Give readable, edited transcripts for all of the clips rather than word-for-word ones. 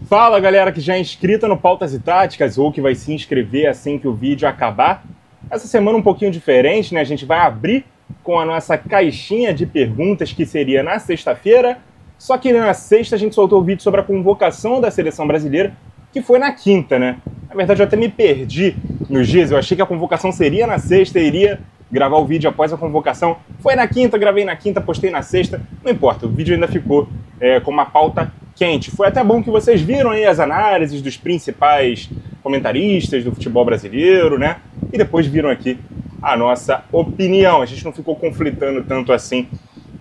Fala galera que já é inscrita no Pautas e Táticas ou que vai se inscrever assim que o vídeo acabar. Essa semana um pouquinho diferente, né? A gente vai abrir com a nossa caixinha de perguntas que seria na sexta-feira. Só que na sexta a gente soltou o vídeo sobre a convocação da seleção brasileira, que foi na quinta, né? Na verdade eu até me perdi nos dias, eu achei que a convocação seria na sexta e iria gravar o vídeo após a convocação. Foi na quinta, gravei na quinta, postei na sexta, não importa, o vídeo ainda ficou com uma pauta quente. Foi até bom que vocês viram aí as análises dos principais comentaristas do futebol brasileiro, né? E depois viram aqui a nossa opinião. A gente não ficou conflitando tanto assim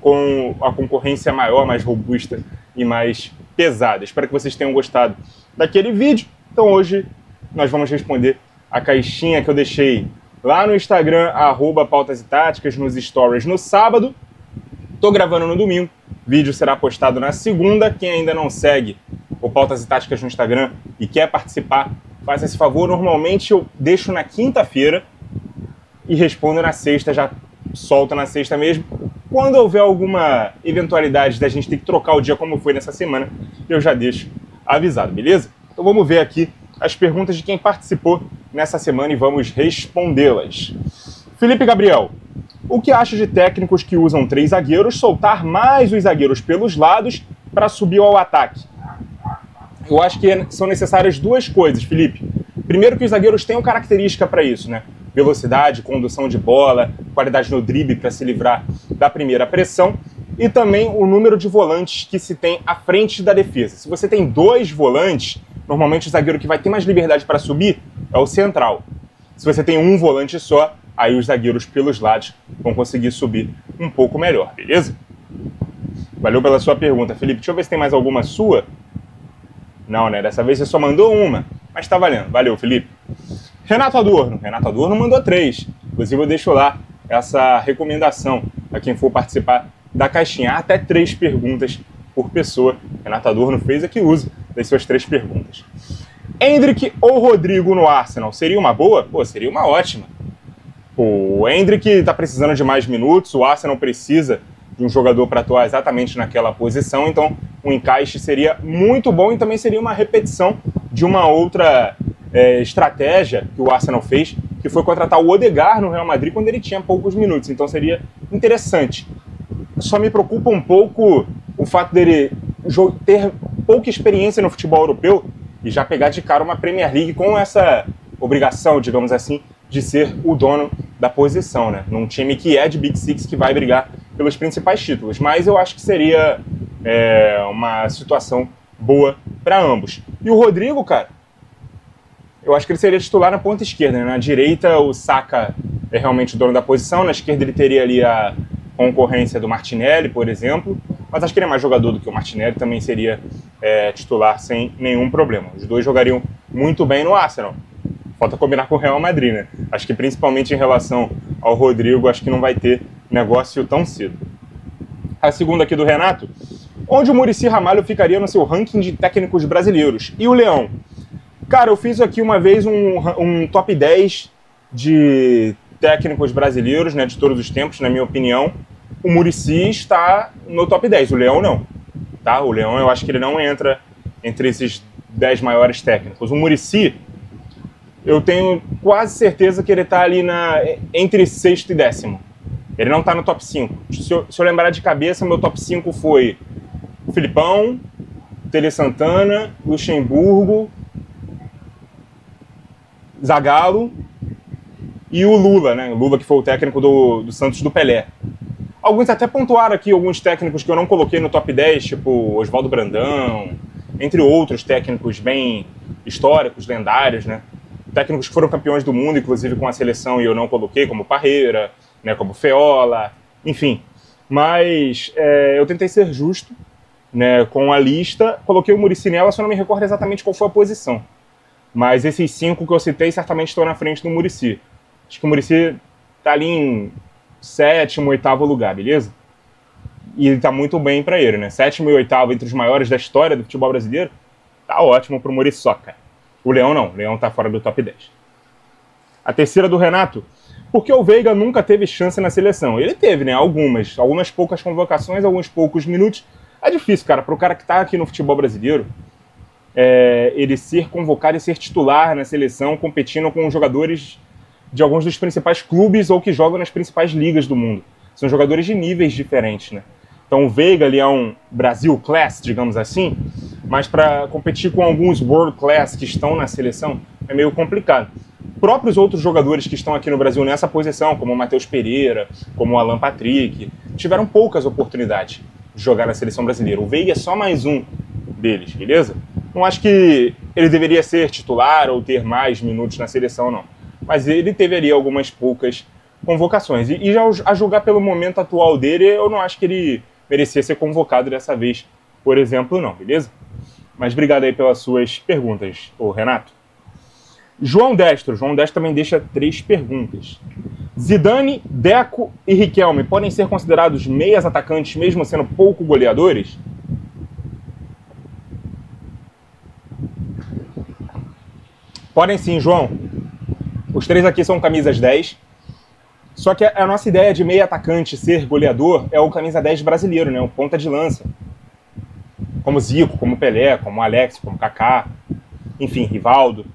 com a concorrência maior, mais robusta e mais pesada. Espero que vocês tenham gostado daquele vídeo. Então hoje nós vamos responder a caixinha que eu deixei lá no Instagram, @Pautas e Táticas, nos stories no sábado. Tô gravando no domingo, vídeo será postado na segunda. Quem ainda não segue o Pautas e Táticas no Instagram e quer participar, faça esse favor. Normalmente eu deixo na quinta-feira e respondo na sexta, já solto na sexta mesmo. Quando houver alguma eventualidade da gente ter que trocar o dia como foi nessa semana, eu já deixo avisado, beleza? Então vamos ver aqui as perguntas de quem participou nessa semana e vamos respondê-las. Felipe Gabriel: o que acha de técnicos que usam 3 zagueiros soltar mais os zagueiros pelos lados para subir ao ataque? Eu acho que são necessárias duas coisas, Felipe. Primeiro, que os zagueiros tenham característica para isso, né? Velocidade, condução de bola, qualidade no drible para se livrar da primeira pressão, e também o número de volantes que se tem à frente da defesa. Se você tem 2 volantes, normalmente o zagueiro que vai ter mais liberdade para subir é o central. Se você tem um volante só, aí os zagueiros pelos lados vão conseguir subir um pouco melhor, beleza? Valeu pela sua pergunta, Felipe. Deixa eu ver se tem mais alguma sua. Não, né? Dessa vez você só mandou uma, mas tá valendo. Valeu, Felipe. Renato Adorno mandou 3. Inclusive eu deixo lá essa recomendação a quem for participar da caixinha. Há até 3 perguntas por pessoa. Renato Adorno fez aqui uso das suas 3 perguntas. Endrick ou Rodrigo no Arsenal? Seria uma boa? Pô, seria uma ótima. O Endrick está precisando de mais minutos, o Arsenal precisa de um jogador para atuar exatamente naquela posição, então o encaixe seria muito bom e também seria uma repetição de uma outra estratégia que o Arsenal fez, que foi contratar o Odegaard no Real Madrid quando ele tinha poucos minutos, então seria interessante. Só me preocupa um pouco o fato dele ter pouca experiência no futebol europeu e já pegar de cara uma Premier League com essa obrigação, digamos assim, de ser o dono da posição, né? Num time que é de Big Six, que vai brigar pelos principais títulos. Mas eu acho que seria uma situação boa para ambos. E o Rodrigo, cara, eu acho que ele seria titular na ponta esquerda, né? Na direita o Saka é realmente o dono da posição, na esquerda ele teria ali a concorrência do Martinelli, por exemplo, mas acho que ele é mais jogador do que o Martinelli, também seria titular sem nenhum problema. Os dois jogariam muito bem no Arsenal. Falta combinar com o Real Madrid, né? Acho que principalmente em relação ao Rodrigo, acho que não vai ter negócio tão cedo. A segunda aqui do Renato: onde o Muricy Ramalho ficaria no seu ranking de técnicos brasileiros? E o Leão? Cara, eu fiz aqui uma vez um top 10 de técnicos brasileiros, né, de todos os tempos, na minha opinião. O Muricy está no top 10, o Leão não. Tá? O Leão, eu acho que ele não entra entre esses 10 maiores técnicos. O Muricy, eu tenho quase certeza que ele está ali entre 6º e 10º. Ele não está no top 5. Se eu lembrar de cabeça, meu top 5 foi Filipão, Tele Santana, Luxemburgo, Zagallo e o Lula, né? O Lula, que foi o técnico do Santos do Pelé. Alguns até pontuaram aqui alguns técnicos que eu não coloquei no top 10, tipo Oswaldo Brandão, entre outros técnicos bem históricos, lendários, né? Técnicos que foram campeões do mundo, inclusive com a seleção, e eu não coloquei, como Parreira, né, como Feola, enfim. Mas eu tentei ser justo, né, com a lista. Coloquei o Muricy nela, só não me recordo exatamente qual foi a posição. Mas esses 5 que eu citei certamente estão na frente do Muricy. Acho que o Muricy está ali em 7º, 8º lugar, beleza? E está muito bem para ele, né? 7º e 8º entre os maiores da história do futebol brasileiro, tá ótimo para o Muriçoca. O Leão não, o Leão está fora do top 10. A terceira do Renato: por que o Veiga nunca teve chance na seleção? Ele teve, né? Algumas poucas convocações, alguns poucos minutos. É difícil, cara, para o cara que está aqui no futebol brasileiro. ele ser convocado e ser titular na seleção, competindo com jogadores de alguns dos principais clubes ou que jogam nas principais ligas do mundo. São jogadores de níveis diferentes, né? Então o Veiga ali é um Brasil class, digamos assim, mas para competir com alguns world class que estão na seleção é meio complicado. Próprios outros jogadores que estão aqui no Brasil nessa posição, como o Matheus Pereira, como o Alan Patrick, tiveram poucas oportunidades de jogar na seleção brasileira. O Veiga é só mais um deles, beleza? Não acho que ele deveria ser titular ou ter mais minutos na seleção, não. Mas ele teve ali algumas poucas convocações. E já a julgar pelo momento atual dele, eu não acho que ele merecia ser convocado dessa vez, por exemplo, não, beleza? Mas obrigado aí pelas suas perguntas, ô Renato. João Destro também deixa 3 perguntas. Zidane, Deco e Riquelme podem ser considerados meias atacantes mesmo sendo pouco goleadores? Podem sim, João. Os 3 aqui são camisas 10. Só que a nossa ideia de meia atacante ser goleador é o camisa 10 brasileiro, né? O ponta de lança. Como Zico, como Pelé, como Alex, como Kaká, enfim, Rivaldo,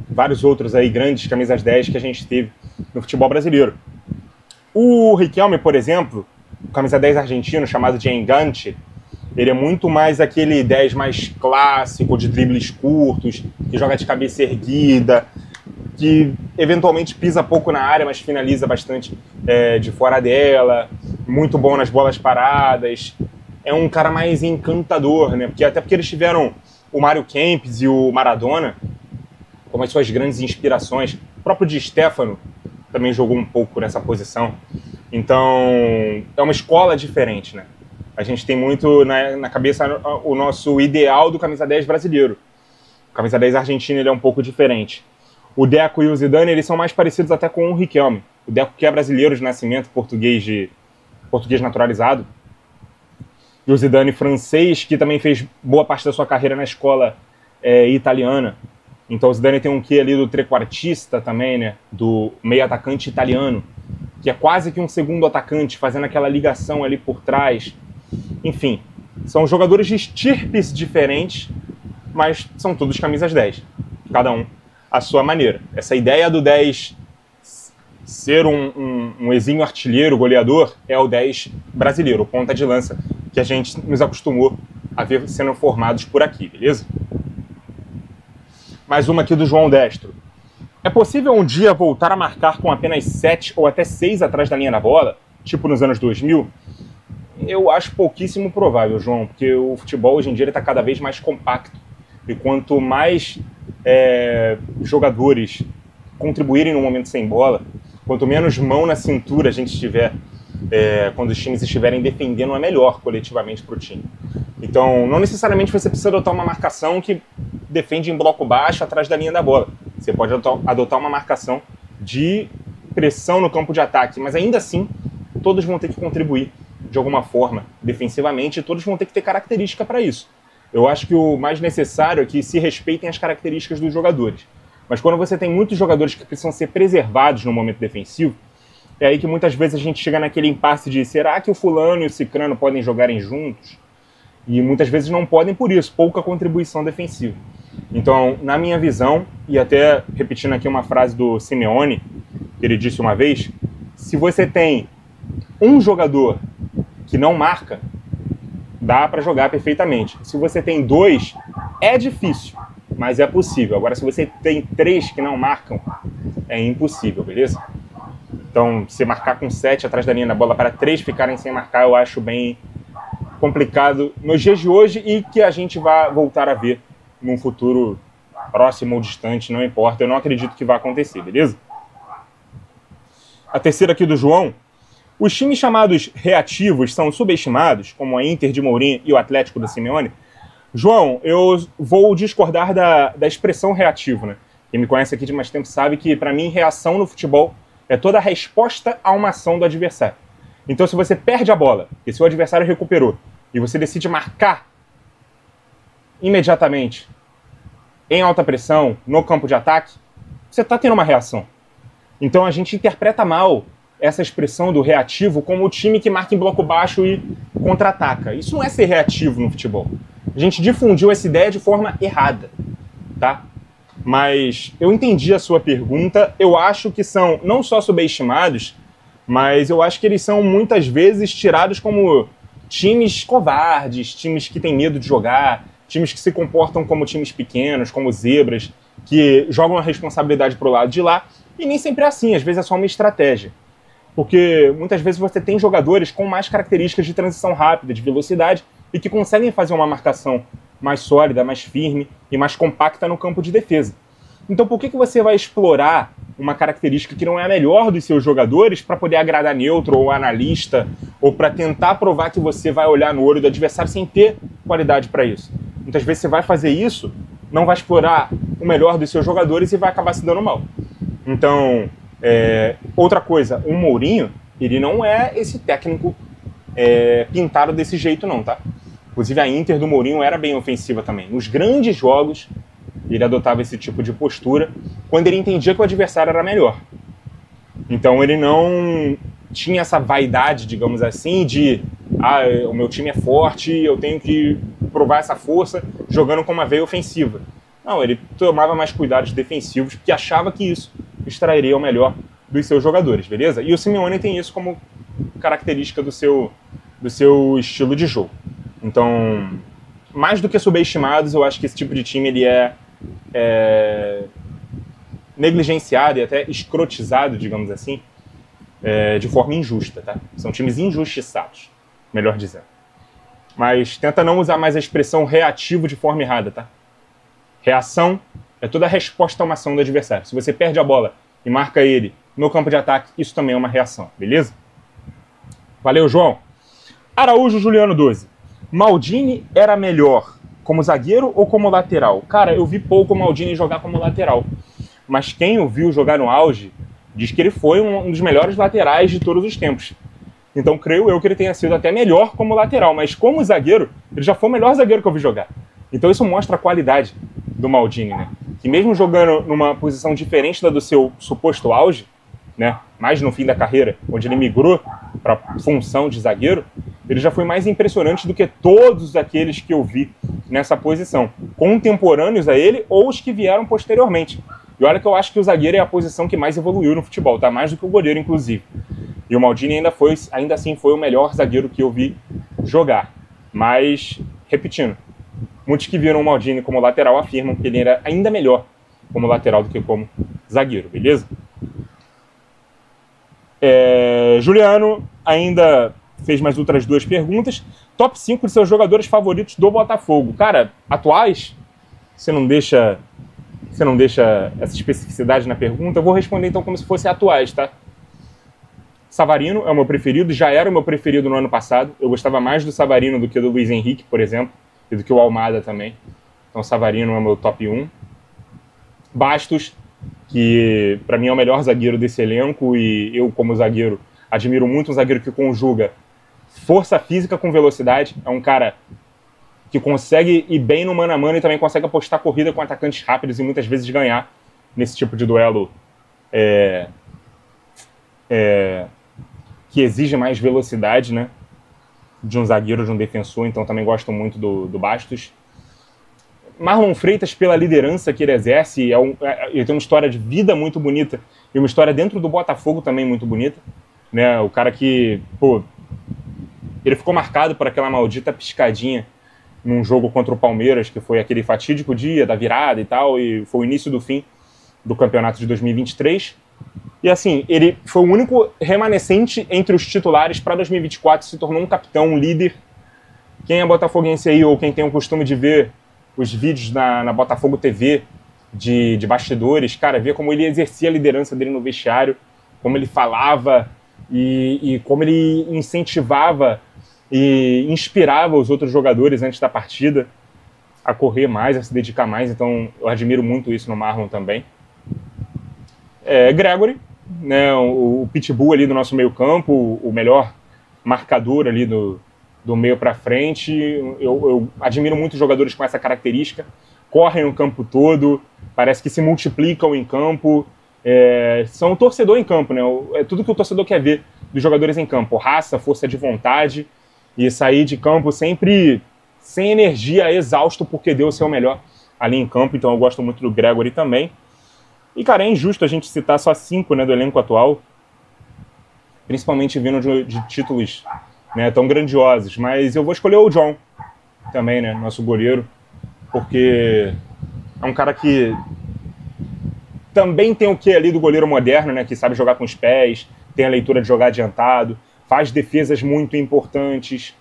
vários outros aí grandes camisas 10 que a gente teve no futebol brasileiro. O Riquelme, por exemplo, o camisa 10 argentino chamado de Enganche, ele é muito mais aquele 10 mais clássico, de dribles curtos, que joga de cabeça erguida, que eventualmente pisa pouco na área, mas finaliza bastante de fora dela, muito bom nas bolas paradas. É um cara mais encantador, né? Até porque eles tiveram o Mário Kempes e o Maradona como as suas grandes inspirações. O próprio Di Stéfano também jogou um pouco nessa posição. Então, é uma escola diferente, né? A gente tem muito na cabeça o nosso ideal do camisa 10 brasileiro. O camisa 10 argentino ele é um pouco diferente. O Deco e o Zidane, eles são mais parecidos até com o Riquelme. O Deco que é brasileiro de nascimento, português naturalizado. E o Zidane francês, que também fez boa parte da sua carreira na escola italiana. Então o Zidane tem um quê ali do trequartista também, né? Do meio atacante italiano, que é quase que um segundo atacante, fazendo aquela ligação ali por trás. Enfim, são jogadores de estirpes diferentes, mas são todos camisas 10. Cada um à sua maneira. Essa ideia do 10 ser um exímio artilheiro, goleador, é o 10 brasileiro, o ponta de lança, que a gente nos acostumou a ver sendo formados por aqui, beleza? Mais uma aqui do João Destro. É possível um dia voltar a marcar com apenas 7 ou até 6 atrás da linha da bola, tipo nos anos 2000? Eu acho pouquíssimo provável, João, porque o futebol hoje em dia está cada vez mais compacto. E quanto mais jogadores contribuírem no momento sem bola, quanto menos mão na cintura a gente tiver quando os times estiverem defendendo, é melhor coletivamente para o time. Então, não necessariamente você precisa adotar uma marcação que defende em bloco baixo atrás da linha da bola. Você pode adotar uma marcação de pressão no campo de ataque, mas ainda assim, todos vão ter que contribuir de alguma forma defensivamente e todos vão ter que ter característica para isso. Eu acho que o mais necessário é que se respeitem as características dos jogadores. Mas quando você tem muitos jogadores que precisam ser preservados no momento defensivo, é aí que muitas vezes a gente chega naquele impasse de será que o fulano e o cicrano podem jogarem juntos? E muitas vezes não podem por isso, pouca contribuição defensiva. Então, na minha visão, e até repetindo aqui uma frase do Simeone, que ele disse uma vez, se você tem um jogador que não marca, dá para jogar perfeitamente. Se você tem 2, é difícil, mas é possível. Agora, se você tem 3 que não marcam, é impossível, beleza? Então, se marcar com 7 atrás da linha da bola para 3 ficarem sem marcar, eu acho bem complicado nos dias de hoje e que a gente vai voltar a ver num futuro próximo ou distante, não importa. Eu não acredito que vai acontecer, beleza? A terceira aqui do João. Os times chamados reativos são subestimados, como a Inter de Mourinho e o Atlético do Simeone? João, eu vou discordar da expressão reativo, né? Quem me conhece aqui de mais tempo sabe que, para mim, reação no futebol é toda a resposta a uma ação do adversário. Então, se você perde a bola e seu adversário recuperou e você decide marcar imediatamente em alta pressão, no campo de ataque, você está tendo uma reação. Então, a gente interpreta mal essa expressão do reativo como o time que marca em bloco baixo e contra-ataca. Isso não é ser reativo no futebol. a gente difundiu essa ideia de forma errada, tá? Mas eu entendi a sua pergunta, eu acho que são não só subestimados, mas eu acho que eles são muitas vezes tirados como times covardes, times que têm medo de jogar, times que se comportam como times pequenos, como zebras, que jogam a responsabilidade pro lado de lá, e nem sempre é assim, às vezes é só uma estratégia. Porque muitas vezes você tem jogadores com mais características de transição rápida, de velocidade, e que conseguem fazer uma marcação mais sólida, mais firme e mais compacta no campo de defesa. Então por que você vai explorar uma característica que não é a melhor dos seus jogadores para poder agradar neutro ou analista, ou para tentar provar que você vai olhar no olho do adversário sem ter qualidade para isso? Muitas vezes você vai fazer isso, não vai explorar o melhor dos seus jogadores e vai acabar se dando mal. Então, outra coisa, o Mourinho, ele não é esse técnico pintado desse jeito não, tá? Inclusive a Inter do Mourinho era bem ofensiva também. Nos grandes jogos, ele adotava esse tipo de postura quando ele entendia que o adversário era melhor. Então ele não tinha essa vaidade, digamos assim, de o meu time é forte, eu tenho que provar essa força jogando com uma veia ofensiva. Não, ele tomava mais cuidados defensivos porque achava que isso extrairia o melhor dos seus jogadores, beleza? E o Simeone tem isso como característica do seu estilo de jogo. Então, mais do que subestimados, eu acho que esse tipo de time ele é negligenciado e até escrotizado, digamos assim, de forma injusta, tá? São times injustiçados, melhor dizendo. Mas tenta não usar mais a expressão reativo de forma errada, tá? Reação é toda a resposta a uma ação do adversário. Se você perde a bola e marca ele no campo de ataque, isso também é uma reação, beleza? Valeu, João. Araújo Juliano 12. Maldini era melhor como zagueiro ou como lateral? Cara, eu vi pouco o Maldini jogar como lateral. Mas quem o viu jogar no auge diz que ele foi um dos melhores laterais de todos os tempos. Então creio eu que ele tenha sido até melhor como lateral. Mas como zagueiro, ele já foi o melhor zagueiro que eu vi jogar. Então isso mostra a qualidade do Maldini, né? Que mesmo jogando numa posição diferente da do seu suposto auge, né, mais no fim da carreira, onde ele migrou para a função de zagueiro, ele já foi mais impressionante do que todos aqueles que eu vi nessa posição, contemporâneos a ele ou os que vieram posteriormente. E olha que eu acho que o zagueiro é a posição que mais evoluiu no futebol, tá? Mais do que o goleiro, inclusive. E o Maldini ainda assim foi o melhor zagueiro que eu vi jogar. Mas, repetindo, muitos que viram o Maldini como lateral afirmam que ele era ainda melhor como lateral do que como zagueiro, beleza? Juliano ainda fez mais outras duas perguntas. Top 5 de seus jogadores favoritos do Botafogo. Cara, atuais? Você não deixa essa especificidade na pergunta? Eu vou responder então como se fosse atuais, tá? Savarino é o meu preferido, já era o meu preferido no ano passado. Eu gostava mais do Savarino do que do Luiz Henrique, por exemplo, e do que o Almada também. Então Savarino é o meu top 1. Bastos, que para mim é o melhor zagueiro desse elenco, e eu, como zagueiro, admiro muito um zagueiro que conjuga força física com velocidade. É um cara que consegue ir bem no mano a mano e também consegue apostar corrida com atacantes rápidos e muitas vezes ganhar nesse tipo de duelo que exige mais velocidade, né, de um zagueiro, de um defensor. Então também gosto muito do Bastos. Marlon Freitas, pela liderança que ele exerce, ele tem uma história de vida muito bonita e uma história dentro do Botafogo também muito bonita, né? O cara que, ele ficou marcado por aquela maldita piscadinha num jogo contra o Palmeiras, que foi aquele fatídico dia da virada e tal, e foi o início do fim do campeonato de 2023. E assim, ele foi o único remanescente entre os titulares para 2024, se tornou um capitão, um líder. Quem é botafoguense aí, ou quem tem o costume de ver os vídeos na Botafogo TV de bastidores, cara, ver como ele exercia a liderança dele no vestiário, como ele falava e como ele incentivava e inspirava os outros jogadores antes da partida a correr mais, a se dedicar mais. Então eu admiro muito isso no Marlon também. Gregory, né, o pitbull ali do nosso meio campo, o melhor marcador ali do meio para frente. Eu admiro muito jogadores com essa característica. Correm o campo todo, parece que se multiplicam em campo. São o torcedor em campo, né? É tudo que o torcedor quer ver dos jogadores em campo. Raça, força de vontade e sair de campo sempre sem energia, exausto, porque deu o seu melhor ali em campo. Então eu gosto muito do Gregory também. E, cara, é injusto a gente citar só 5, né, do elenco atual, principalmente vindo de títulos, né, tão grandiosos. Mas eu vou escolher o John também, né, nosso goleiro, porque é um cara que também tem o que ali do goleiro moderno, né, que sabe jogar com os pés, tem a leitura de jogar adiantado, faz defesas muito importantes,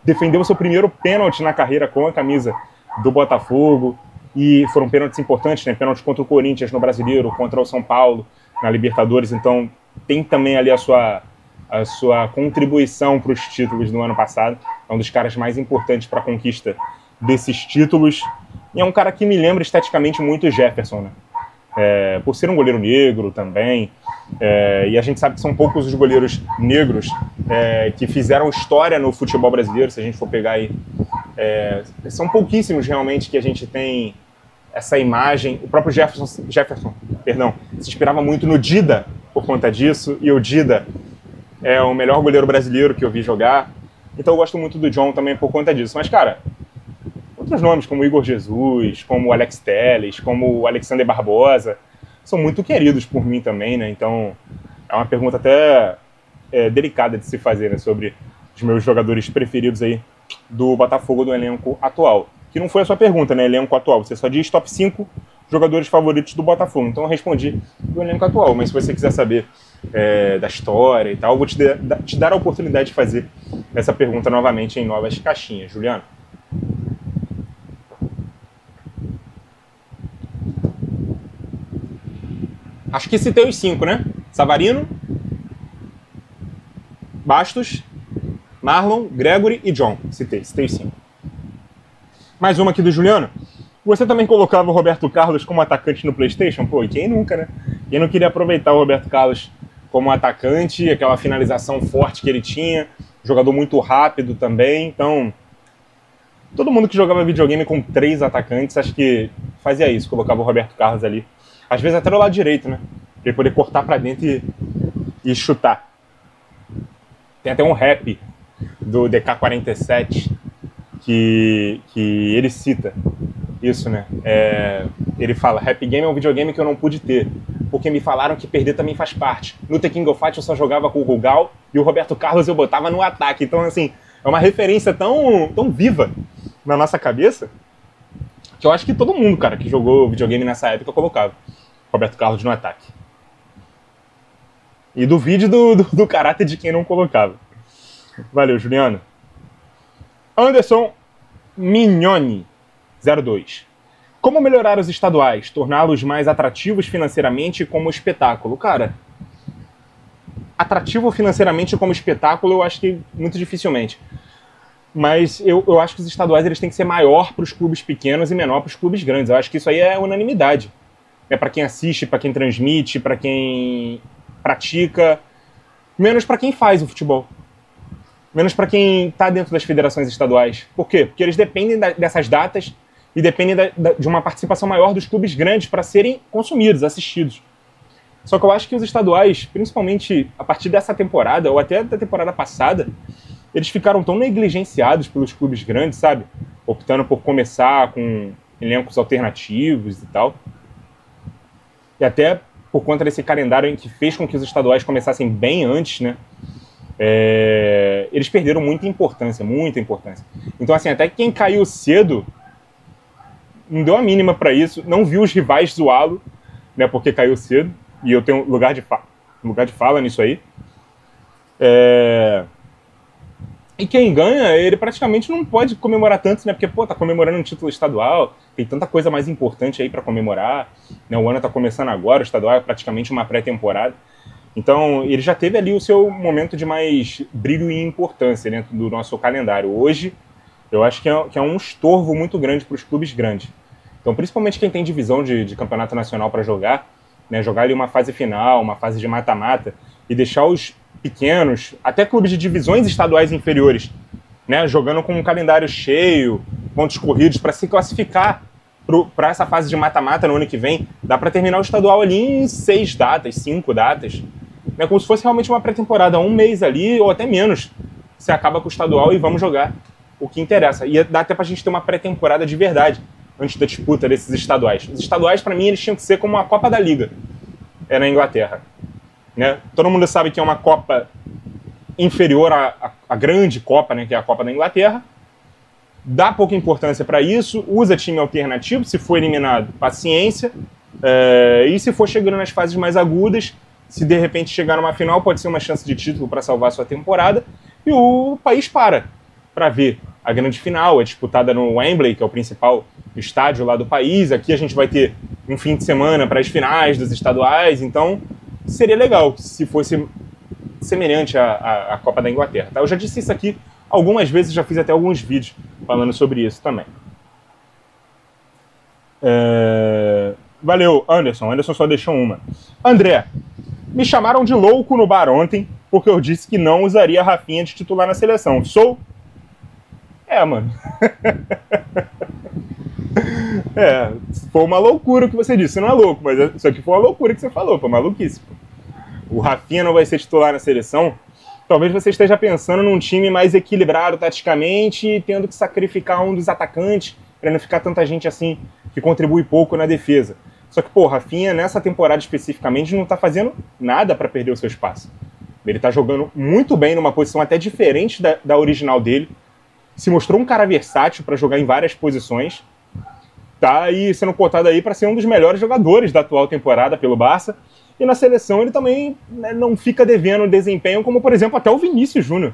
defendeu o seu primeiro pênalti na carreira com a camisa do Botafogo, e foram pênaltis importantes, né, pênalti contra o Corinthians no Brasileiro, contra o São Paulo na Libertadores, então tem também ali a sua contribuição para os títulos do ano passado, é um dos caras mais importantes para a conquista desses títulos, e é um cara que me lembra esteticamente muito o Jefferson, né? Por ser um goleiro negro também, e a gente sabe que são poucos os goleiros negros que fizeram história no futebol brasileiro, se a gente for pegar aí, são pouquíssimos realmente que a gente tem essa imagem. O próprio Jefferson, se inspirava muito no Dida por conta disso, e o Dida é o melhor goleiro brasileiro que eu vi jogar, então eu gosto muito do John também por conta disso. Mas, cara, outros nomes como Igor Jesus, como o Alex Telles, como o Alexander Barbosa, são muito queridos por mim também, né? Então é uma pergunta até delicada de se fazer, né, sobre os meus jogadores preferidos aí do Botafogo, do elenco atual. Que não foi a sua pergunta, né, elenco atual. Você só diz top 5 jogadores favoritos do Botafogo. Então eu respondi do elenco atual. Mas se você quiser saber da história e tal, eu vou te dar a oportunidade de fazer essa pergunta novamente em novas caixinhas, Juliano. Acho que citei os 5, né? Savarino, Bastos, Marlon, Gregory e John. Citei os 5. Mais uma aqui do Juliano. Você também colocava o Roberto Carlos como atacante no PlayStation? Pô, e quem nunca, né? Quem não queria aproveitar o Roberto Carlos como atacante, aquela finalização forte que ele tinha, jogador muito rápido também. Então, todo mundo que jogava videogame com 3 atacantes, acho que fazia isso, colocava o Roberto Carlos ali. Às vezes até do lado direito, né? Pra ele poder cortar pra dentro e chutar. Tem até um rap do DK47 que ele cita isso, né? Ele fala: Rap Game é um videogame que eu não pude ter, porque me falaram que perder também faz parte. No The King of Fight eu só jogava com o Rugal e o Roberto Carlos eu botava no ataque. Então, assim, é uma referência tão viva na nossa cabeça que eu acho que todo mundo, cara, que jogou videogame nessa época colocava Roberto Carlos no ataque. E duvide do caráter de quem não colocava. Valeu, Juliano. Anderson Mignoni, 02. Como melhorar os estaduais? Torná-los mais atrativos financeiramente como espetáculo? Cara, atrativo financeiramente como espetáculo eu acho que muito dificilmente. Mas eu acho que os estaduais eles têm que ser maior para os clubes pequenos e menor para os clubes grandes. Eu acho que isso aí é unanimidade. É para quem assiste, para quem transmite, para quem pratica, menos para quem faz o futebol. Menos para quem está dentro das federações estaduais. Por quê? Porque eles dependem dessas datas e dependem de uma participação maior dos clubes grandes para serem consumidos, assistidos. Só que eu acho que os estaduais, principalmente a partir dessa temporada, ou até da temporada passada, eles ficaram tão negligenciados pelos clubes grandes, sabe? Optando por começar com elencos alternativos e tal. E até por conta desse calendário em que fez com que os estaduais começassem bem antes, né? Eles perderam muita importância, muita importância. Então, assim, até quem caiu cedo não deu a mínima para isso, não viu os rivais zoá-lo, né? Porque caiu cedo, e eu tenho lugar de fala nisso aí. E quem ganha, ele praticamente não pode comemorar tanto, né? Porque, pô, tá comemorando um título estadual, tem tanta coisa mais importante aí para comemorar, né? O ano tá começando agora, o estadual é praticamente uma pré-temporada. Então, ele já teve ali o seu momento de mais brilho e importância dentro do nosso calendário. Hoje, eu acho que é um estorvo muito grande para os clubes grandes. Então, principalmente quem tem divisão de campeonato nacional para jogar, né? Jogar ali uma fase final, uma fase de mata-mata, e deixar os pequenos, até clubes de divisões estaduais inferiores, né, jogando com um calendário cheio, pontos corridos, para se classificar para essa fase de mata-mata no ano que vem. Dá para terminar o estadual ali em 6 datas, 5 datas, né, como se fosse realmente uma pré-temporada, um mês ali, ou até menos. Você acaba com o estadual e vamos jogar o que interessa. E dá até pra gente ter uma pré-temporada de verdade antes da disputa desses estaduais. Os estaduais, para mim, eles tinham que ser como a Copa da Liga na Inglaterra. Né? Todo mundo sabe que é uma Copa inferior à grande Copa, né, que é a Copa da Inglaterra. Dá pouca importância para isso, usa time alternativo, se for eliminado, paciência. E se for chegando nas fases mais agudas, se de repente chegar numa final, pode ser uma chance de título para salvar sua temporada. E o país para ver a grande final, é disputada no Wembley, que é o principal estádio lá do país. Aqui a gente vai ter um fim de semana para as finais dos estaduais, então seria legal se fosse semelhante à Copa da Inglaterra. Tá? Eu já disse isso aqui algumas vezes, já fiz até alguns vídeos falando sobre isso também. Valeu, Anderson. Anderson só deixou uma. André, me chamaram de louco no bar ontem porque eu disse que não usaria a Rafinha de titular na seleção. Sou? Mano. Foi uma loucura o que você disse. Você não é louco, mas isso aqui foi uma loucura que você falou. Foi maluquice. O Rafinha não vai ser titular na seleção. Talvez você esteja pensando num time mais equilibrado taticamente e tendo que sacrificar um dos atacantes para não ficar tanta gente assim que contribui pouco na defesa. Só que, pô, Rafinha, nessa temporada especificamente, não tá fazendo nada para perder o seu espaço. Ele tá jogando muito bem numa posição até diferente da original dele. Se mostrou um cara versátil para jogar em várias posições. Tá aí sendo cotado aí para ser um dos melhores jogadores da atual temporada pelo Barça. E na seleção ele também, né, não fica devendo desempenho, como, por exemplo, até o Vinícius Júnior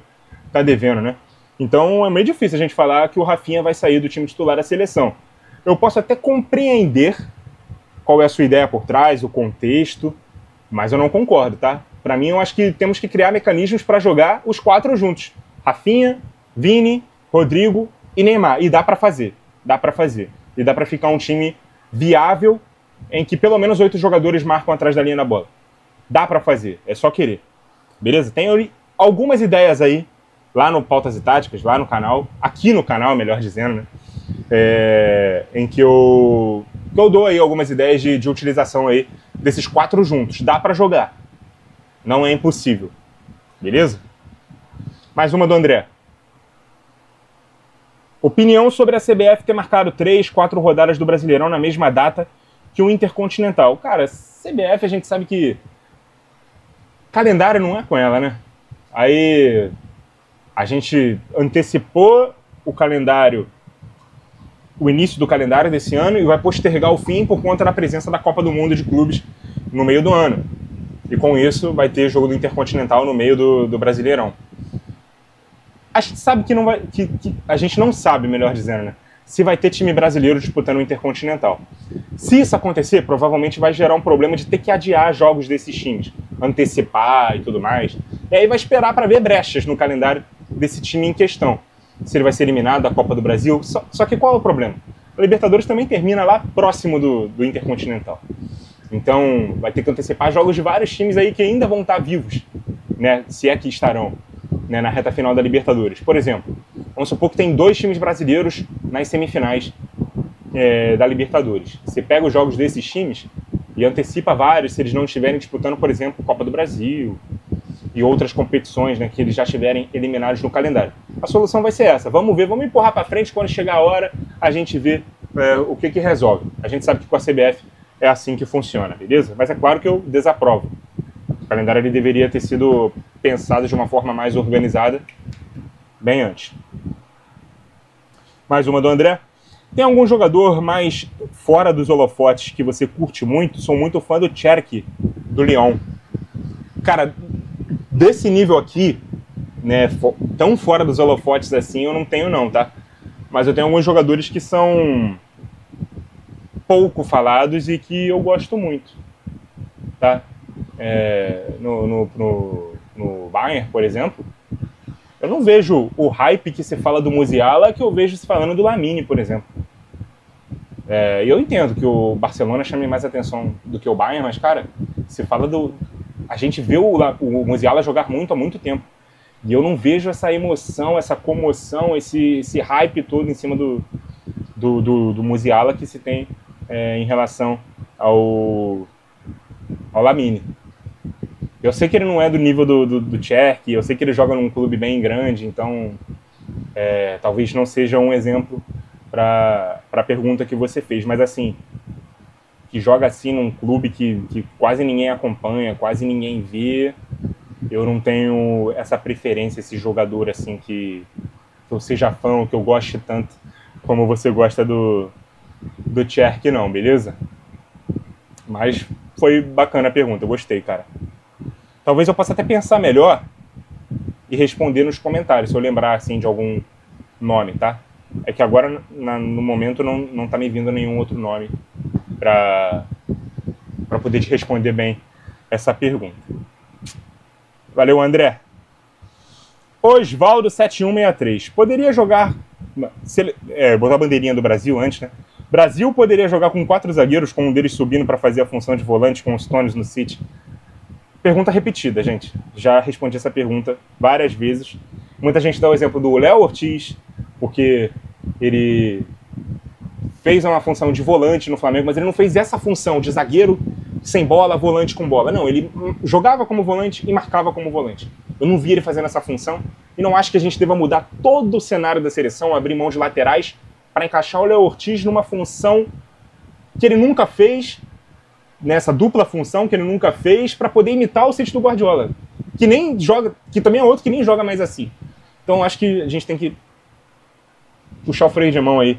tá devendo, né? Então é meio difícil a gente falar que o Rafinha vai sair do time titular da seleção. Eu posso até compreender qual é a sua ideia por trás, o contexto, mas eu não concordo, tá? Para mim, eu acho que temos que criar mecanismos para jogar os 4 juntos. Rafinha, Vini, Rodrigo e Neymar. E dá para fazer. Dá para fazer. E dá para ficar um time viável em que pelo menos 8 jogadores marcam atrás da linha da bola. Dá para fazer. É só querer. Beleza? Tem algumas ideias aí lá no Pautas e Táticas, lá no canal. Aqui no canal, melhor dizendo, né? Em que eu dou aí algumas ideias de utilização aí desses 4 juntos. Dá para jogar. Não é impossível. Beleza? Mais uma do André. Opinião sobre a CBF ter marcado 3, 4 rodadas do Brasileirão na mesma data que o Intercontinental. Cara, CBF a gente sabe que calendário não é com ela, né? Aí a gente antecipou o calendário, o início do calendário desse ano e vai postergar o fim por conta da presença da Copa do Mundo de clubes no meio do ano. E com isso vai ter jogo do Intercontinental no meio do Brasileirão. A gente sabe que não vai, que a gente não sabe, melhor dizendo, né? Se vai ter time brasileiro disputando o Intercontinental. Se isso acontecer, provavelmente vai gerar um problema de ter que adiar jogos desses times, antecipar e tudo mais. E aí vai esperar para ver brechas no calendário desse time em questão. Se ele vai ser eliminado da Copa do Brasil. Só que qual é o problema? A Libertadores também termina lá próximo do Intercontinental. Então vai ter que antecipar jogos de vários times aí que ainda vão estar vivos, né? Se é que estarão, né, na reta final da Libertadores. Por exemplo, vamos supor que tem 2 times brasileiros nas semifinais da Libertadores. Você pega os jogos desses times e antecipa vários se eles não estiverem disputando, por exemplo, Copa do Brasil e outras competições, né, que eles já estiverem eliminados no calendário. A solução vai ser essa. Vamos ver, vamos empurrar para frente, quando chegar a hora a gente vê o que resolve. A gente sabe que com a CBF é assim que funciona, beleza? Mas é claro que eu desaprovo. O calendário ele deveria ter sido pensado de uma forma mais organizada bem antes. Mais uma do André. Tem algum jogador mais fora dos holofotes que você curte muito? Sou muito fã do Cherki, do Lyon. Cara, desse nível aqui, né, tão fora dos holofotes assim, eu não tenho não, tá? Mas eu tenho alguns jogadores que são pouco falados e que eu gosto muito, tá? No Bayern, por exemplo, eu não vejo o hype que se fala do Musiala que eu vejo se falando do Lamine, por exemplo. E eu entendo que o Barcelona chame mais atenção do que o Bayern, mas, cara, se fala do... A gente vê o Musiala jogar muito há muito tempo. E eu não vejo essa emoção, essa comoção, esse hype todo em cima do Musiala que se tem em relação ao Lamine. Eu sei que ele não é do nível do Cherki, eu sei que ele joga num clube bem grande, então Talvez não seja um exemplo para a pergunta que você fez, mas assim, que joga assim num clube que quase ninguém acompanha, quase ninguém vê, eu não tenho essa preferência, esse jogador assim que eu seja fã, que eu goste tanto como você gosta do Cherk, não, beleza? Mas foi bacana a pergunta, eu gostei, cara. Talvez eu possa até pensar melhor e responder nos comentários, se eu lembrar assim de algum nome, tá? É que agora, no momento, não tá me vindo nenhum outro nome para poder te responder bem essa pergunta. Valeu, André. Osvaldo7163. Poderia jogar... botar a bandeirinha do Brasil antes, né? Brasil poderia jogar com 4 zagueiros, com um deles subindo para fazer a função de volante com os Stones no City? Pergunta repetida, gente. Já respondi essa pergunta várias vezes. Muita gente dá o exemplo do Léo Ortiz, porque ele fez uma função de volante no Flamengo, mas ele não fez essa função de zagueiro sem bola, volante com bola. Não, ele jogava como volante e marcava como volante. Eu não vi ele fazendo essa função e não acho que a gente deva mudar todo o cenário da seleção, abrir mão de laterais para encaixar o Léo Ortiz numa função que ele nunca fez, nessa dupla função que ele nunca fez, para poder imitar o City do Guardiola, que nem joga, que também é outro que nem joga mais assim. Então acho que a gente tem que puxar o freio de mão aí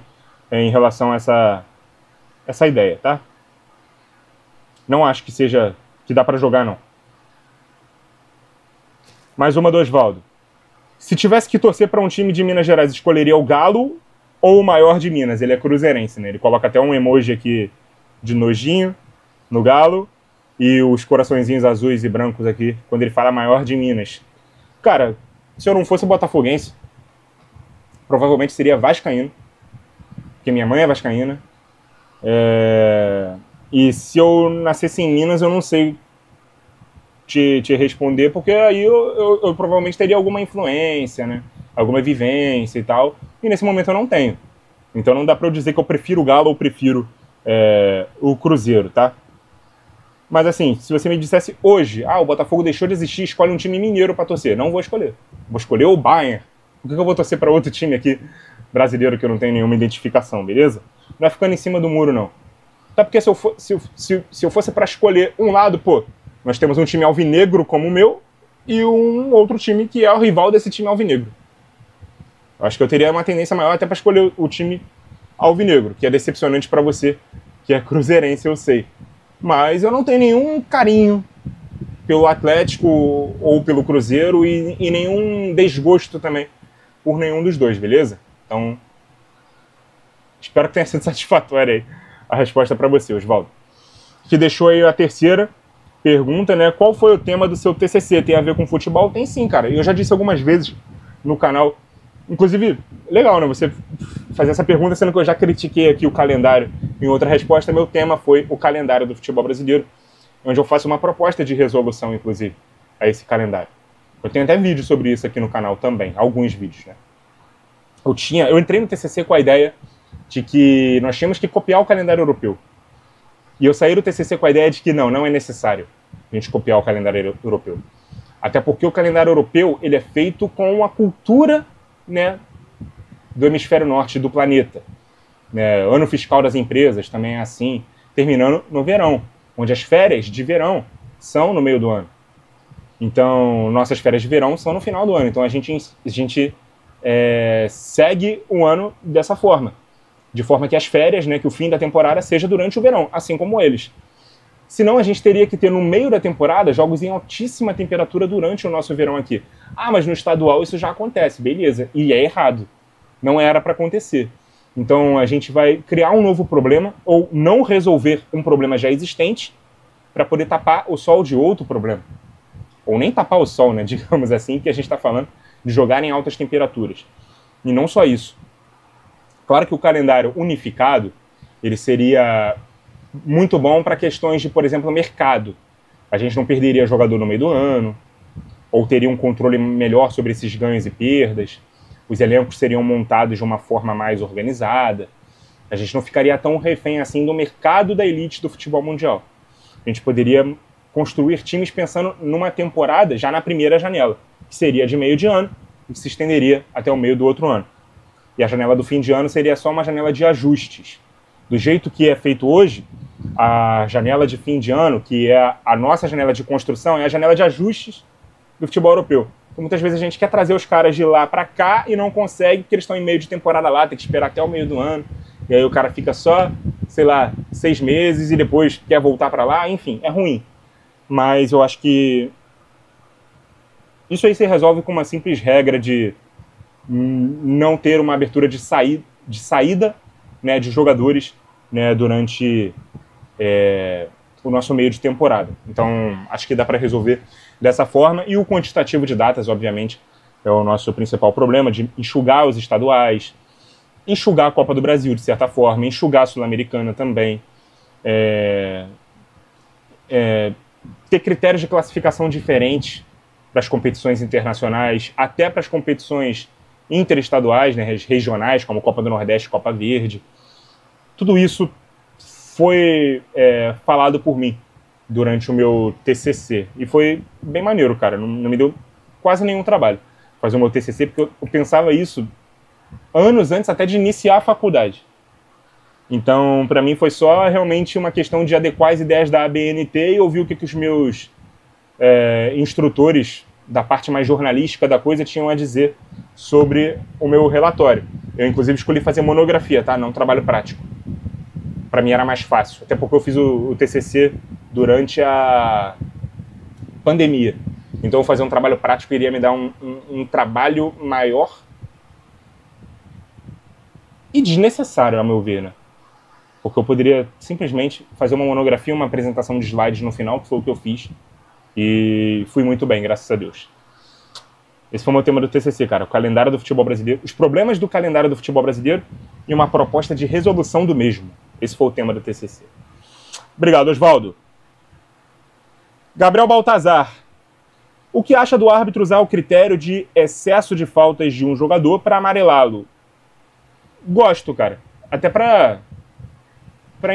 em relação a essa ideia, tá? Não acho que seja que dá para jogar, não. Mais uma do Osvaldo. Se tivesse que torcer para um time de Minas Gerais, escolheria o Galo ou o maior de Minas? Ele é cruzeirense, né? Ele coloca até um emoji aqui de nojinho no Galo e os coraçõezinhos azuis e brancos aqui quando ele fala maior de Minas. Cara, se eu não fosse botafoguense, provavelmente seria vascaíno, porque minha mãe é vascaína. E se eu nascesse em Minas, eu não sei te responder, porque aí eu provavelmente teria alguma influência, né? Alguma vivência e tal, e nesse momento eu não tenho. Então não dá pra eu dizer que eu prefiro o Galo ou prefiro o Cruzeiro, tá? Mas assim, se você me dissesse hoje, o Botafogo deixou de existir, escolhe um time mineiro pra torcer. Não vou escolher. Vou escolher o Bayern. Por que eu vou torcer pra outro time aqui brasileiro que eu não tenho nenhuma identificação, beleza? Não é ficando em cima do muro, não. Até porque se eu fosse pra escolher um lado, pô, nós temos um time alvinegro como o meu e um outro time que é o rival desse time alvinegro. Eu acho que eu teria uma tendência maior até pra escolher o time alvinegro, que é decepcionante pra você, que é cruzeirense, eu sei. Mas eu não tenho nenhum carinho pelo Atlético ou pelo Cruzeiro e nenhum desgosto também por nenhum dos dois, beleza? Então, espero que tenha sido satisfatória aí a resposta para você, Osvaldo. Que deixou aí a terceira pergunta, né? Qual foi o tema do seu TCC? Tem a ver com futebol? Tem sim, cara. Eu já disse algumas vezes no canal. Inclusive, legal, né? Você fazer essa pergunta, sendo que eu já critiquei aqui o calendário em outra resposta. Meu tema foi o calendário do futebol brasileiro, onde eu faço uma proposta de resolução, inclusive, a esse calendário. Eu tenho até vídeo sobre isso aqui no canal também, alguns vídeos, né? Eu entrei no TCC com a ideia de que nós tínhamos que copiar o calendário europeu. E eu saí do TCC com a ideia de que não é necessário a gente copiar o calendário europeu. Até porque o calendário europeu ele é feito com a cultura, né, do hemisfério norte do planeta. Ano fiscal das empresas também é assim, terminando no verão, onde as férias de verão são no meio do ano. Então, nossas férias de verão são no final do ano. Então, a gente segue o ano dessa forma. De forma que as férias, né, que o fim da temporada seja durante o verão, assim como eles. Senão, a gente teria que ter no meio da temporada jogos em altíssima temperatura durante o nosso verão aqui. Mas no estadual isso já acontece, beleza. E é errado. Não era para acontecer. Então, a gente vai criar um novo problema ou não resolver um problema já existente para poder tapar o sol de outro problema. Ou nem tapar o sol, né, digamos assim, que a gente está falando de jogar em altas temperaturas. E não só isso. Claro que o calendário unificado, ele seria muito bom para questões de, por exemplo, mercado. A gente não perderia jogador no meio do ano, ou teria um controle melhor sobre esses ganhos e perdas. Os elencos seriam montados de uma forma mais organizada. A gente não ficaria tão refém assim do mercado da elite do futebol mundial. A gente poderia construir times pensando numa temporada já na primeira janela, que seria de meio de ano, e que se estenderia até o meio do outro ano. E a janela do fim de ano seria só uma janela de ajustes. Do jeito que é feito hoje, a janela de fim de ano, que é a nossa janela de construção, é a janela de ajustes do futebol europeu. Então, muitas vezes a gente quer trazer os caras de lá para cá e não consegue, porque eles estão em meio de temporada lá, tem que esperar até o meio do ano. E aí o cara fica só, sei lá, 6 meses e depois quer voltar para lá. Enfim, é ruim. Mas eu acho que isso aí se resolve com uma simples regra de não ter uma abertura de saída, né, de jogadores, né, durante o nosso meio de temporada. Então, acho que dá para resolver dessa forma. E o quantitativo de datas, obviamente, é o nosso principal problema, de enxugar os estaduais, enxugar a Copa do Brasil, de certa forma, enxugar a Sul-Americana também, ter critérios de classificação diferentes para as competições internacionais, até para as competições interestaduais, né, regionais, como Copa do Nordeste, Copa Verde. Tudo isso foi falado por mim durante o meu TCC. E foi bem maneiro, cara. Não me deu quase nenhum trabalho fazer o meu TCC, porque eu pensava isso anos antes até de iniciar a faculdade. Então, para mim, foi só realmente uma questão de adequar as ideias da ABNT e ouvir o que os meus instrutores da parte mais jornalística da coisa tinham a dizer sobre o meu relatório. Eu, inclusive, escolhi fazer monografia, tá? Não trabalho prático. Para mim era mais fácil, até porque eu fiz o TCC durante a pandemia. Então, fazer um trabalho prático iria me dar um trabalho maior e desnecessário, a meu ver, né? Porque eu poderia simplesmente fazer uma monografia, uma apresentação de slides no final, que foi o que eu fiz, e fui muito bem, graças a Deus. Esse foi o meu tema do TCC, cara, o calendário do futebol brasileiro, os problemas do calendário do futebol brasileiro e uma proposta de resolução do mesmo. Esse foi o tema do TCC. Obrigado, Osvaldo. Gabriel Baltazar. O que acha do árbitro usar o critério de excesso de faltas de um jogador para amarelá-lo? Gosto, cara. Até para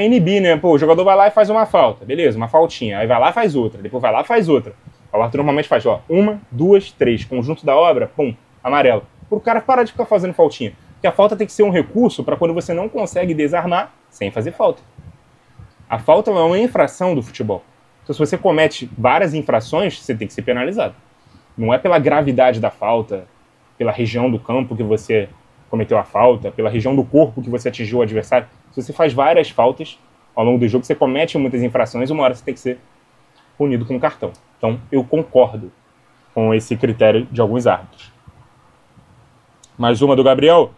inibir, né? Pô, o jogador vai lá e faz uma falta. Beleza, uma faltinha. Aí vai lá e faz outra. Depois vai lá e faz outra. O árbitro normalmente faz, ó, 1, 2, 3. Conjunto da obra, pum, amarelo. Pro cara parar de ficar fazendo faltinha. Porque a falta tem que ser um recurso para quando você não consegue desarmar sem fazer falta. A falta é uma infração do futebol. Então, se você comete várias infrações, você tem que ser penalizado. Não é pela gravidade da falta, pela região do campo que você cometeu a falta, pela região do corpo que você atingiu o adversário. Se você faz várias faltas ao longo do jogo, você comete muitas infrações, uma hora você tem que ser punido com um cartão. Então, eu concordo com esse critério de alguns árbitros. Mais uma do Gabriel.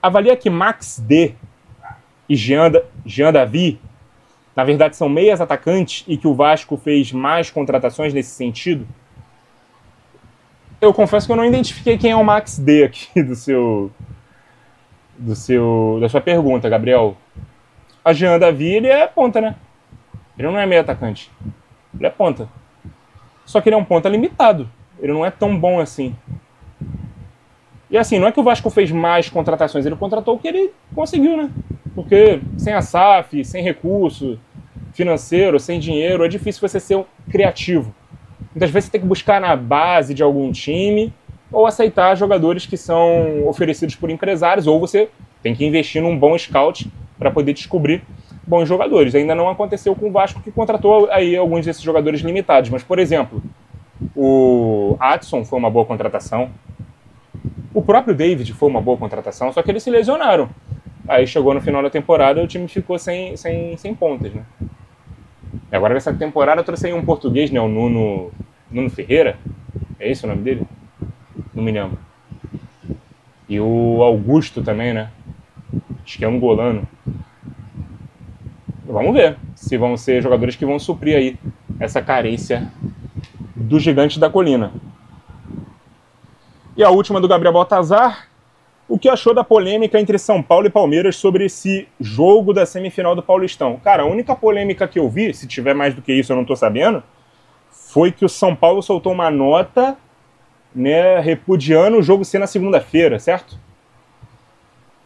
Avalia que Max D e Jean Davi, na verdade, são meias atacantes e que o Vasco fez mais contratações nesse sentido? Eu confesso que eu não identifiquei quem é o Max D aqui da sua pergunta, Gabriel. A Jean Davi, ele é ponta, né? Ele não é meio atacante. Ele é ponta. Só que ele é um ponta limitado. Ele não é tão bom assim. E assim, não é que o Vasco fez mais contratações, ele contratou o que ele conseguiu, né? Porque sem a SAF, sem recurso financeiro, sem dinheiro, é difícil você ser criativo. Muitas vezes você tem que buscar na base de algum time ou aceitar jogadores que são oferecidos por empresários, ou você tem que investir num bom scout para poder descobrir bons jogadores. Ainda não aconteceu com o Vasco, que contratou aí alguns desses jogadores limitados. Mas, por exemplo, o Adson foi uma boa contratação. O próprio David foi uma boa contratação, só que eles se lesionaram. Aí chegou no final da temporada e o time ficou sem pontas, né? E agora nessa temporada eu trouxe aí um português, né? O Nuno Ferreira. É esse o nome dele? Não me lembro. E o Augusto também, né? Acho que é angolano. Vamos ver se vão ser jogadores que vão suprir aí essa carência do gigante da colina. E a última do Gabriel Baltazar. O que achou da polêmica entre São Paulo e Palmeiras sobre esse jogo da semifinal do Paulistão? Cara, a única polêmica que eu vi, se tiver mais do que isso eu não tô sabendo, foi que o São Paulo soltou uma nota, né, repudiando o jogo ser na segunda-feira, certo?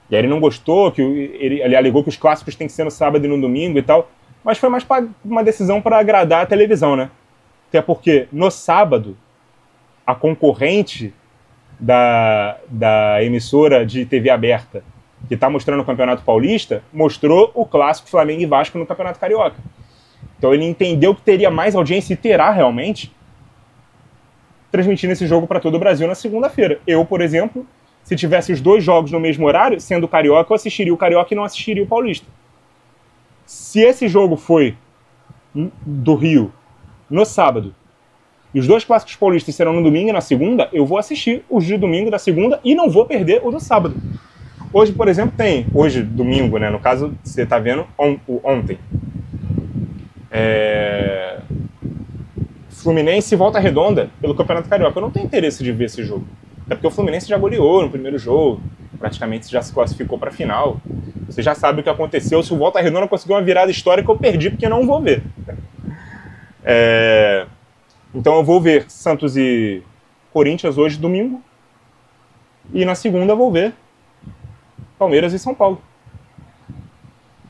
E aí ele não gostou, que ele alegou que os clássicos têm que ser no sábado e no domingo e tal, mas foi mais uma decisão para agradar a televisão, né? Até porque no sábado, a concorrente da emissora de TV aberta que está mostrando o Campeonato Paulista, mostrou o clássico Flamengo e Vasco no Campeonato Carioca. Então ele entendeu que teria mais audiência e terá realmente transmitindo esse jogo para todo o Brasil na segunda-feira. Eu, por exemplo, se tivesse os dois jogos no mesmo horário, sendo o Carioca, eu assistiria o Carioca e não assistiria o Paulista. Se esse jogo foi do Rio no sábado, e os dois clássicos paulistas serão no domingo e na segunda, eu vou assistir os de domingo da segunda e não vou perder o do sábado. Hoje, por exemplo, tem... Hoje, domingo, né? No caso, você está vendo ontem. Fluminense e Volta Redonda pelo Campeonato Carioca. Eu não tenho interesse de ver esse jogo. É porque o Fluminense já goleou no primeiro jogo. Praticamente já se classificou para a final. Você já sabe o que aconteceu. Se o Volta Redonda conseguiu uma virada histórica, eu perdi porque não vou ver. Então eu vou ver Santos e Corinthians hoje, domingo. E na segunda eu vou ver Palmeiras e São Paulo.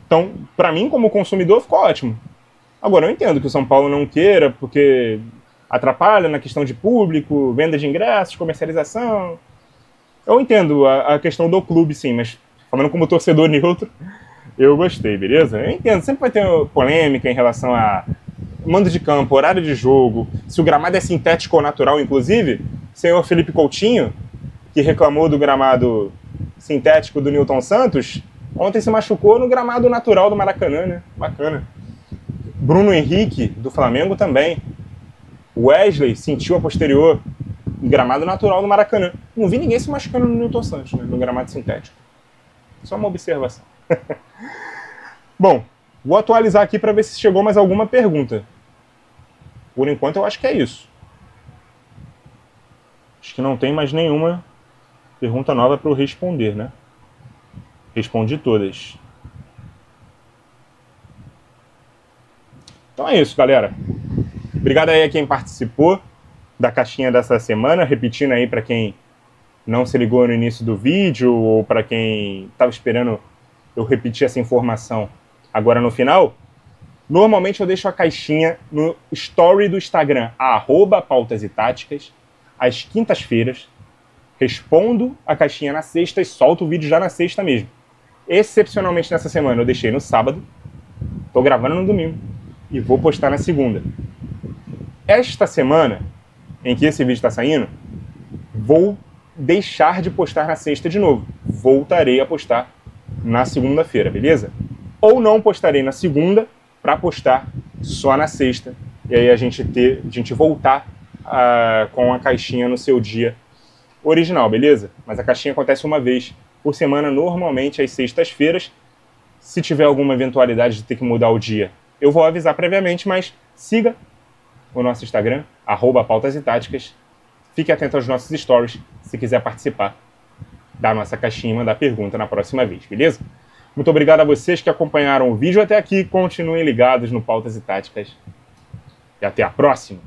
Então, para mim, como consumidor, ficou ótimo. Agora, eu entendo que o São Paulo não queira, porque atrapalha na questão de público, venda de ingressos, comercialização. Eu entendo a questão do clube, sim, mas falando como torcedor neutro, eu gostei, beleza? Eu entendo, sempre vai ter polêmica em relação a mando de campo, horário de jogo, se o gramado é sintético ou natural, inclusive. O senhor Felipe Coutinho, que reclamou do gramado sintético do Nilton Santos, ontem se machucou no gramado natural do Maracanã, né? Bacana. Bruno Henrique, do Flamengo, também. Wesley sentiu a posterior no gramado natural do Maracanã. Não vi ninguém se machucando no Nilton Santos, né? No gramado sintético. Só uma observação. Bom, vou atualizar aqui para ver se chegou mais alguma pergunta. Por enquanto, eu acho que é isso. Acho que não tem mais nenhuma pergunta nova para eu responder, né? Respondi todas. Então é isso, galera. Obrigado aí a quem participou da caixinha dessa semana. Repetindo aí para quem não se ligou no início do vídeo ou para quem estava esperando eu repetir essa informação agora no final. Normalmente eu deixo a caixinha no story do Instagram, @pautas e táticas, às quintas-feiras. Respondo a caixinha na sexta e solto o vídeo já na sexta mesmo. Excepcionalmente nessa semana eu deixei no sábado, tô gravando no domingo e vou postar na segunda. Esta semana, em que esse vídeo está saindo, vou deixar de postar na sexta de novo. Voltarei a postar na segunda-feira, beleza? Ou não postarei na segunda para postar só na sexta. E aí a gente voltar com a caixinha no seu dia original, beleza? Mas a caixinha acontece uma vez por semana, normalmente às sextas-feiras. Se tiver alguma eventualidade de ter que mudar o dia, eu vou avisar previamente, mas siga o nosso Instagram, @pautas e táticas. Fique atento aos nossos stories se quiser participar da nossa caixinha e mandar pergunta na próxima vez, beleza? Muito obrigado a vocês que acompanharam o vídeo até aqui. Continuem ligados no Pautas e Táticas. E até a próxima!